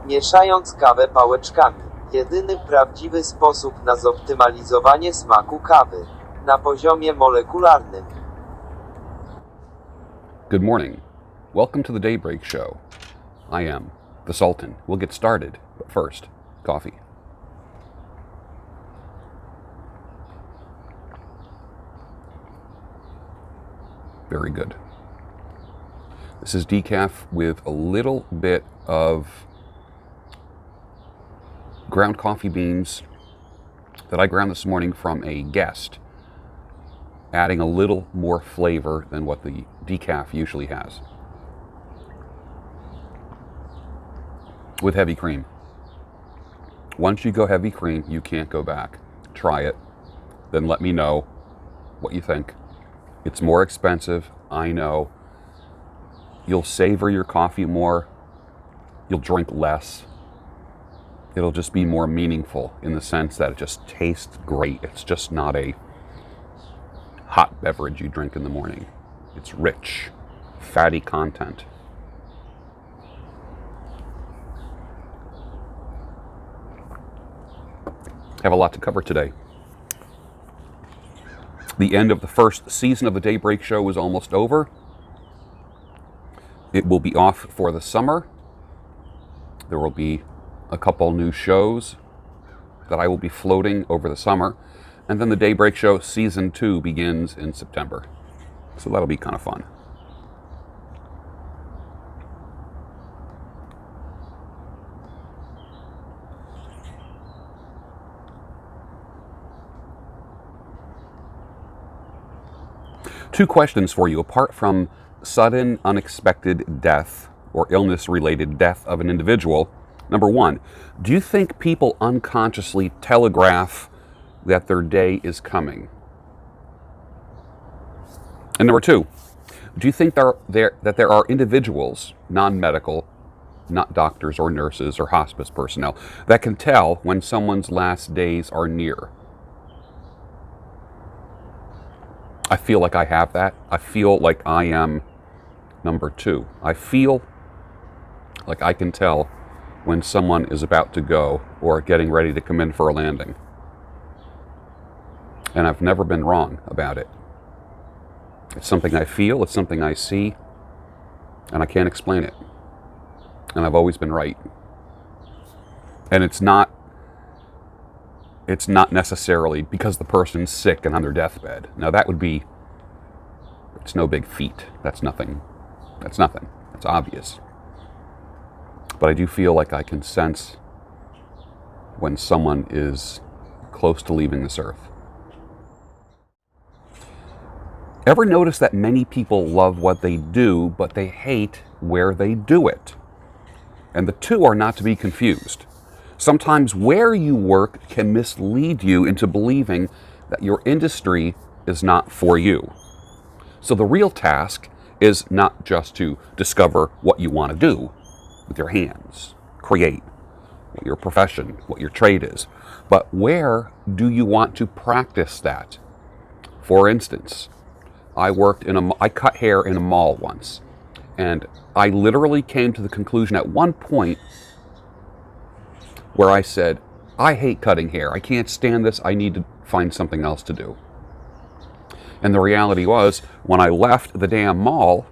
Mieszając kawę pałeczkami. Jedyny prawdziwy sposób na zoptymalizowanie smaku kawy. Na poziomie molekularnym. Good morning. Welcome to the Daybreak Show. I am the Sultan. We'll get started, but first, coffee. Very good. This is decaf with a little bit of ground coffee beans that I ground this morning from a guest, adding a little more flavor than what the decaf usually has. With heavy cream. Once you go heavy cream, you can't go back. Try it, then let me know what you think. It's more expensive, I know. You'll savor your coffee more. You'll drink less. It'll just be more meaningful in the sense that it just tastes great. It's just not a hot beverage you drink in the morning. It's rich, fatty content. I have a lot to cover today. The end of the first season of the Daybreak Show is almost over. It will be off for the summer. There will be a couple new shows that I will be floating over the summer. And then the Daybreak Show Season 2 begins in September. So that'll be kind of fun. Two questions for you. Apart from sudden, unexpected death or illness-related death of an individual, number one, do you think people unconsciously telegraph that their day is coming? And number two, do you think that there are individuals, non-medical, not doctors or nurses or hospice personnel, that can tell when someone's last days are near? I feel like I have that. I feel like I am number two. I feel like I can tell when someone is about to go or getting ready to come in for a landing. And I've never been wrong about it. It's something I feel, it's something I see, and I can't explain it. And I've always been right. And it's not necessarily because the person's sick and on their deathbed. Now it's no big feat. That's nothing. That's obvious. But I do feel like I can sense when someone is close to leaving this earth. Ever notice that many people love what they do, but they hate where they do it? And the two are not to be confused. Sometimes where you work can mislead you into believing that your industry is not for you. So the real task is not just to discover what you want to do with your hands, create what your profession, what your trade is, but where do you want to practice that? For instance, I cut hair in a mall once, and I literally came to the conclusion at one point where I said, I hate cutting hair. I can't stand this. I need to find something else to do. And the reality was, when I left the damn mall,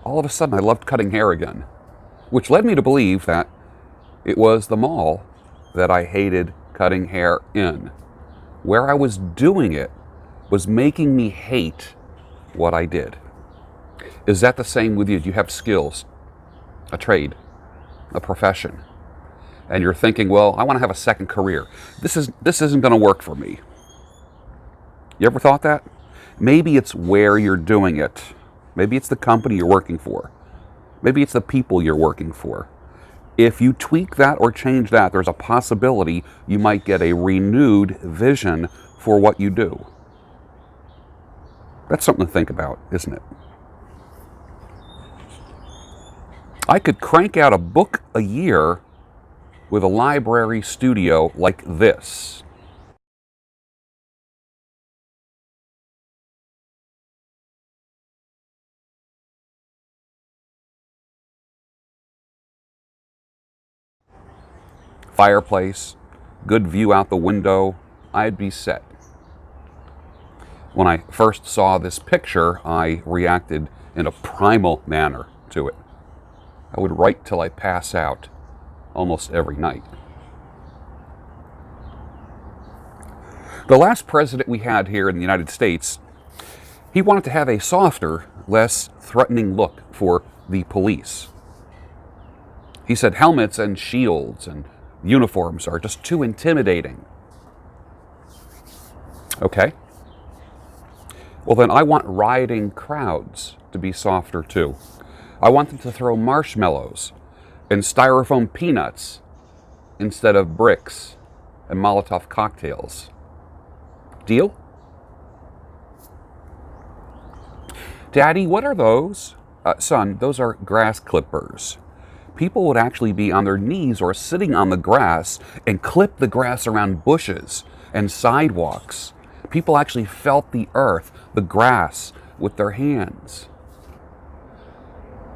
all of a sudden I loved cutting hair again, which led me to believe that it was the mall that I hated cutting hair in. Where I was doing it was making me hate what I did. Is that the same with you? Do you have skills, a trade, a profession? And you're thinking, well, I want to have a second career. This isn't going to work for me. You ever thought that? Maybe it's where you're doing it. Maybe it's the company you're working for. Maybe it's the people you're working for. If you tweak that or change that, there's a possibility you might get a renewed vision for what you do. That's something to think about, isn't it? I could crank out a book a year with a library studio like this. fireplace, good view out the window, I'd be set. When I first saw this picture, I reacted in a primal manner to it. I would write till I pass out almost every night. The last president we had here in the United States, he wanted to have a softer, less threatening look for the police. He said helmets and shields and uniforms are just too intimidating. Okay. Well, then I want rioting crowds to be softer too. I want them to throw marshmallows and styrofoam peanuts instead of bricks and Molotov cocktails. Deal? Daddy, what are those? Son, those are grass clippers. People would actually be on their knees or sitting on the grass and clip the grass around bushes and sidewalks. People actually felt the earth, the grass, with their hands.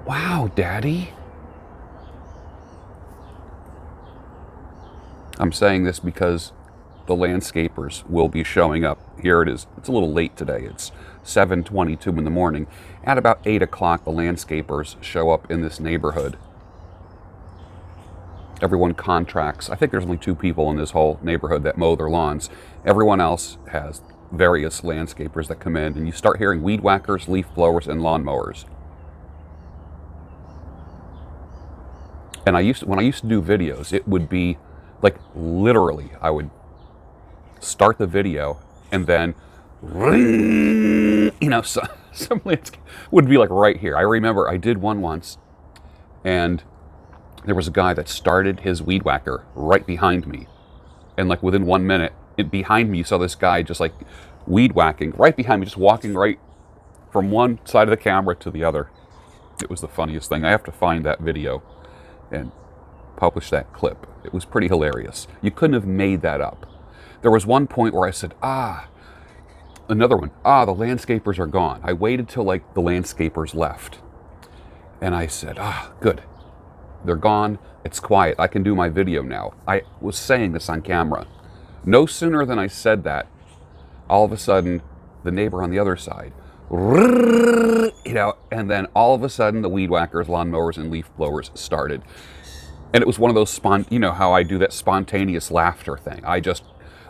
Wow, Daddy. I'm saying this because the landscapers will be showing up. Here it is. It's a little late today. It's 7:22 in the morning. At about 8 o'clock, the landscapers show up in this neighborhood. Everyone contracts. I think there's only 2 people in this whole neighborhood that mow their lawns. Everyone else has various landscapers that come in, and you start hearing weed whackers, leaf blowers, and lawn mowers. And when I used to do videos, it would be like literally, I would start the video and then, some landscape would be like right here. I remember I did one once, and there was a guy that started his weed whacker right behind me. And like within 1 minute, behind me, you saw this guy just like weed whacking right behind me, just walking right from one side of the camera to the other. It was the funniest thing. I have to find that video and publish that clip. It was pretty hilarious. You couldn't have made that up. There was one point where I said, another one, the landscapers are gone. I waited till like the landscapers left. And I said, good. They're gone. It's quiet. I can do my video now. I was saying this on camera. No sooner than I said that, all of a sudden, the neighbor on the other side, and then all of a sudden, the weed whackers, lawn mowers, and leaf blowers started. And it was one of those, how I do that spontaneous laughter thing.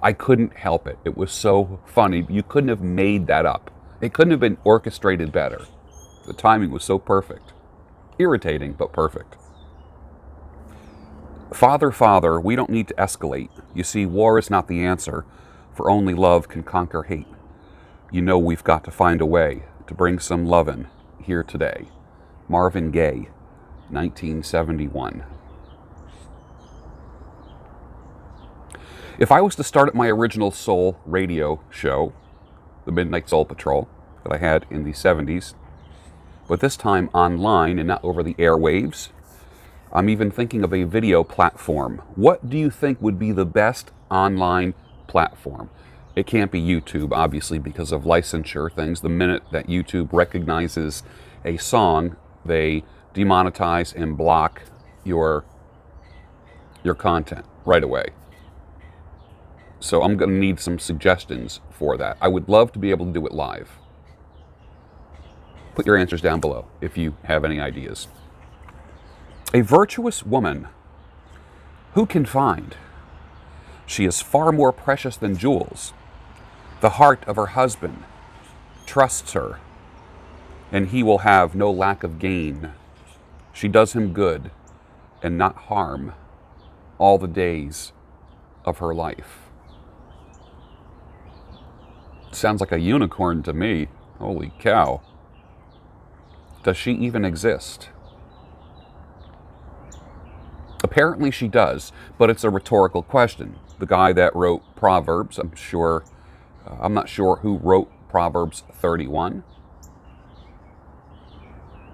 I couldn't help it. It was so funny. You couldn't have made that up. It couldn't have been orchestrated better. The timing was so perfect. Irritating, but perfect. Father, Father, we don't need to escalate. You see, war is not the answer, for only love can conquer hate. You know we've got to find a way to bring some lovin' here today. Marvin Gaye, 1971. If I was to start at my original soul radio show, the Midnight Soul Patrol, that I had in the 70s, but this time online and not over the airwaves, I'm even thinking of a video platform. What do you think would be the best online platform? It can't be YouTube, obviously, because of licensure things. The minute that YouTube recognizes a song, they demonetize and block your content right away. So I'm going to need some suggestions for that. I would love to be able to do it live. Put your answers down below if you have any ideas. A virtuous woman, who can find? She is far more precious than jewels. The heart of her husband trusts her, and he will have no lack of gain. She does him good and not harm all the days of her life. Sounds like a unicorn to me. Holy cow. Does she even exist? Apparently she does, but it's a rhetorical question. The guy that wrote Proverbs, I'm not sure who wrote Proverbs 31.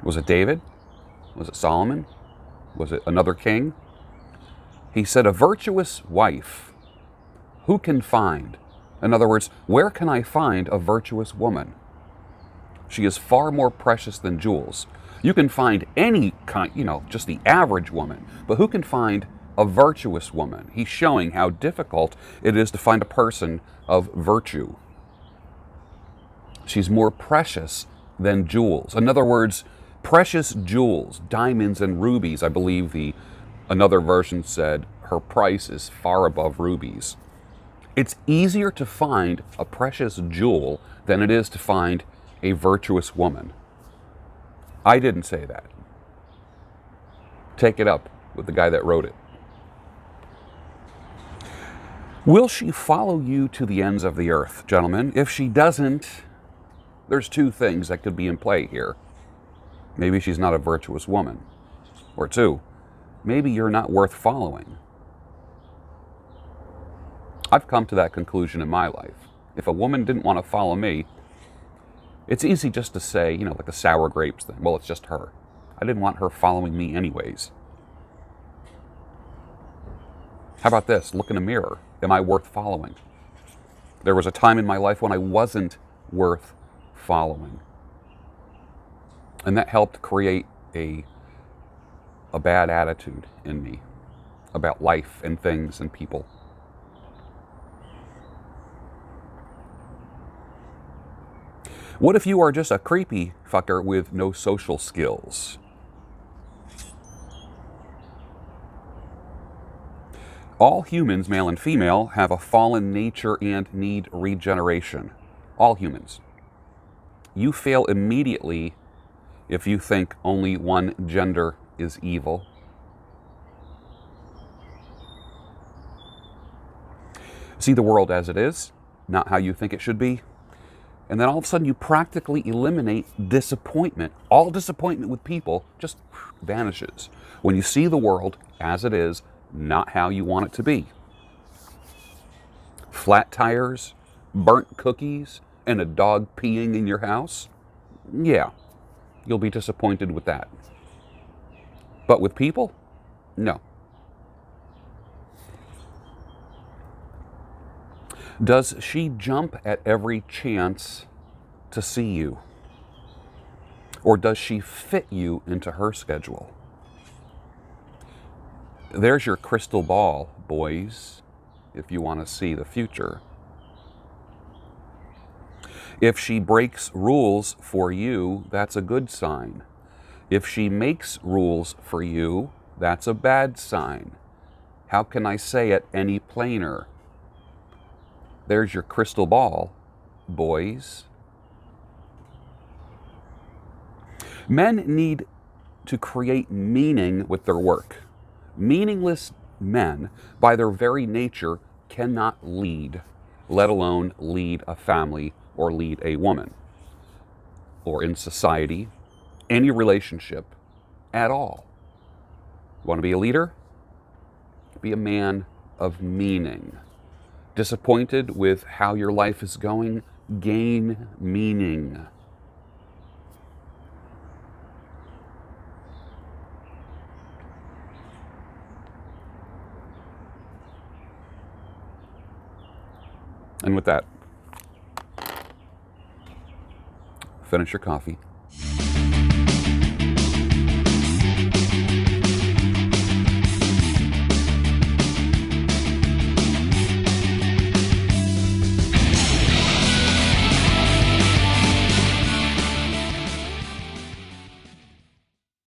Was it David? Was it Solomon? Was it another king? He said, a virtuous wife, who can find? In other words, where can I find a virtuous woman? She is far more precious than jewels. You can find any kind, just the average woman, but who can find a virtuous woman. He's showing how difficult it is to find a person of virtue. She's more precious than jewels. In other words, precious jewels, diamonds and rubies. I believe another version said her price is far above rubies. It's easier to find a precious jewel than it is to find a virtuous woman. I didn't say that. Take it up with the guy that wrote it. Will she follow you to the ends of the earth, gentlemen? If she doesn't, there's two things that could be in play here. Maybe she's not a virtuous woman. Or two, maybe you're not worth following. I've come to that conclusion in my life. If a woman didn't want to follow me, it's easy just to say, like the sour grapes thing. Well, it's just her. I didn't want her following me anyways. How about this? Look in a mirror. Am I worth following? There was a time in my life when I wasn't worth following. And that helped create a bad attitude in me about life and things and people. What if you are just a creepy fucker with no social skills? All humans, male and female, have a fallen nature and need regeneration. All humans. You fail immediately if you think only one gender is evil. See the world as it is, not how you think it should be. And then all of a sudden you practically eliminate disappointment. All disappointment with people just vanishes when you see the world as it is, not how you want it to be. Flat tires, burnt cookies, and a dog peeing in your house? Yeah, you'll be disappointed with that. But with people? No. Does she jump at every chance to see you? Or does she fit you into her schedule? There's your crystal ball, boys, if you want to see the future. If she breaks rules for you, that's a good sign. If she makes rules for you, that's a bad sign. How can I say it any plainer? There's your crystal ball, boys. Men need to create meaning with their work. Meaningless men, by their very nature, cannot lead, let alone lead a family or lead a woman, or in society, any relationship at all. Want to be a leader? Be a man of meaning. Disappointed with how your life is going? Gain meaning. And with that, finish your coffee.